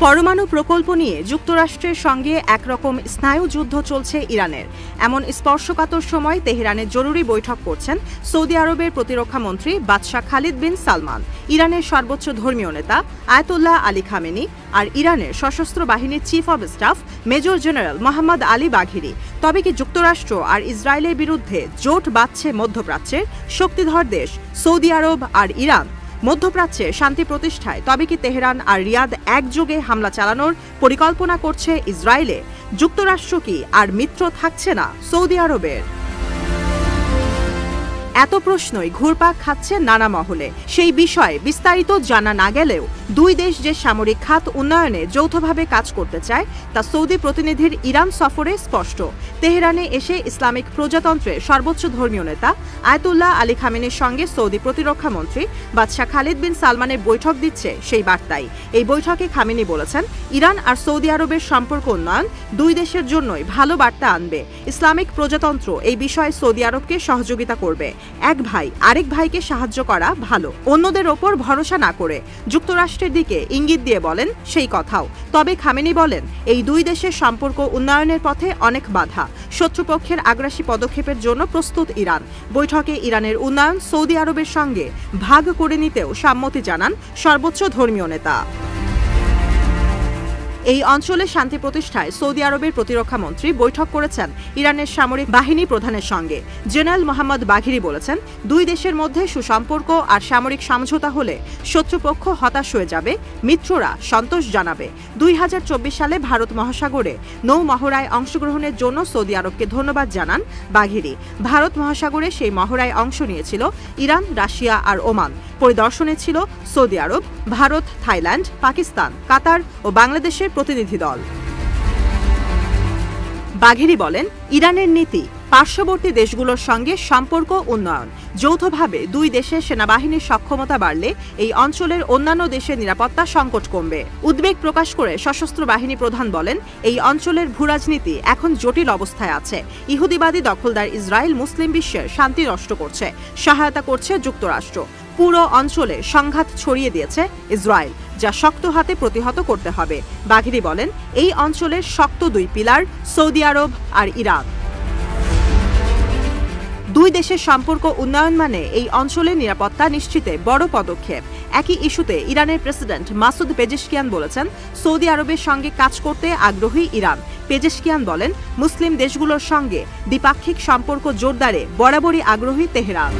পরমাণু প্রকল্প নিয়ে যুক্তরাষ্ট্রের সঙ্গে একরকম স্নায়ুযুদ্ধ চলছে ইরানের। এমন স্পর্শকাতর সময় তেহরানে জরুরি বৈঠক করছেন সৌদি আরবের প্রতিরক্ষা মন্ত্রী বাদশাহ খালিদ বিন সালমান, ইরানের সর্বোচ্চ ধর্মীয় নেতা আয়াতুল্লাহ আলী খামেনি আর ইরানের সশস্ত্র বাহিনীর chief of staff major general Mohammad Ali বাঘেরি। তবে কি যুক্তরাষ্ট্র আর ইসরায়েলের বিরুদ্ধে জোট বাঁধছে মধ্যপ্রাচ্যের শক্তিধর দেশ সৌদি আরব আর ইরান? মধ্যপ্রাচ্যে শান্তি প্রতিষ্ঠায় তবে কি তেহরান আর রিয়াদ একযোগে হামলা চালানোর পরিকল্পনা করছে ইসরায়েলে? যুক্তরাষ্ট্র কি আর মিত্র থাকছে না সৌদি আরবের? এত প্রশ্নই ঘুরপাক খাচ্ছে নানা মহলে। সেই বিষয়ে বিস্তারিত জানা না গেলেও দুই দেশ যে সামরিক খাত উন্নয়নে যৌথভাবে কাজ করতে চায় তা সৌদি প্রতিনিধির ইরান সফরে স্পষ্ট। তেহরানে এসে ইসলামিক প্রজাতন্ত্রের সর্বোচ্চ ধর্মীয় নেতা আয়াতুল্লাহ আলী খামেনির সঙ্গে সৌদি প্রতিরক্ষা মন্ত্রী বাদশাহ খালিদ বিন সালমানের বৈঠক দিচ্ছে সেই বার্তাই। এই বৈঠকে খামেনি বলেছেন, ইরান আর সৌদি আরবের সম্পর্ক উন্নয়ন দুই দেশের জন্যই ভালো বার্তা আনবে। ইসলামিক প্রজাতন্ত্র এই বিষয়ে সৌদি আরবকে সহযোগিতা করবে। এক ভাই আরেক ভাইকে সাহায্য করা ভালো, অন্যদের ওপর ভরসা না করে। যুক্তরাষ্ট্রের দিকে ইঙ্গিত দিয়ে বলেন সেই কথাও। তবে খামেনি বলেন, এই দুই দেশের সম্পর্ক উন্নয়নের পথে অনেক বাধা। শত্রুপক্ষের আগ্রাসী পদক্ষেপের জন্য প্রস্তুত ইরান। বৈঠকে ইরানের উন্নয়ন সৌদি আরবের সঙ্গে ভাগ করে নিতেও সম্মতি জানান সর্বোচ্চ ধর্মীয় নেতা। এই অঞ্চলে শান্তি প্রতিষ্ঠায় সৌদি আরবের প্রতিরক্ষা মন্ত্রী বৈঠক করেছেন ইরানের সামরিক বাহিনী প্রধানের সঙ্গে। জেনারেল মোহাম্মদ বাঘেরি বলেছেন, দুই দেশের মধ্যে সুসম্পর্ক আর সামরিক সমঝোতা হলে শত্রুপক্ষ হতাশ হয়ে যাবে, মিত্ররা সন্তোষ জানাবে। 2024 সালে ভারত মহাসাগরে নৌ মহড়ায় অংশগ্রহণের জন্য সৌদি আরবকে ধন্যবাদ জানান বাঘেরি। ভারত মহাসাগরে সেই মহড়ায় অংশ নিয়েছিল ইরান, রাশিয়া আর ওমান। পরিদর্শনে ছিল সৌদি আরব, ভারত, থাইল্যান্ড, পাকিস্তান, কাতার ও বাংলাদেশের প্রতিনিধি দল। বাঘেরি বলেন, ইরানের নীতি পার্শ্ববর্তী দেশগুলোর সঙ্গে সম্পর্ক উন্নয়ন। যৌথভাবে দুই দেশের সেনাবাহিনীর সক্ষমতা বাড়লে এই অঞ্চলের অন্যান্য দেশের নিরাপত্তা সংকট কমবে। উদ্বেগ প্রকাশ করে সশস্ত্র বাহিনী প্রধান বলেন, এই অঞ্চলের ভূরাজনীতি এখন জটিল অবস্থায় আছে। ইহুদিবাদী দখলদার ইসরায়েল মুসলিম বিশ্বের শান্তি নষ্ট করছে, সহায়তা করছে যুক্তরাষ্ট্র। পুরো অঞ্চলে সংঘাত ছড়িয়ে দিয়েছে ইসরায়েল, যা শক্ত হাতে প্রতিহত করতে হবে। বাঘেরি বলেন, এই অঞ্চলের শক্ত দুই পিলার সৌদি আরব আর ইরান। দুই দেশের সম্পর্ক উন্নয়ন মানে এই অঞ্চলের নিরাপত্তা নিশ্চিতে বড় পদক্ষেপ। একই ইস্যুতে ইরানের প্রেসিডেন্ট মাসুদ পেজেশকিয়ান বলেছেন, সৌদি আরবের সঙ্গে কাজ করতে আগ্রহী ইরান। পেজেশকিয়ান বলেন, মুসলিম দেশগুলোর সঙ্গে দ্বিপাক্ষিক সম্পর্ক জোরদারে বরাবরই আগ্রহী তেহরান।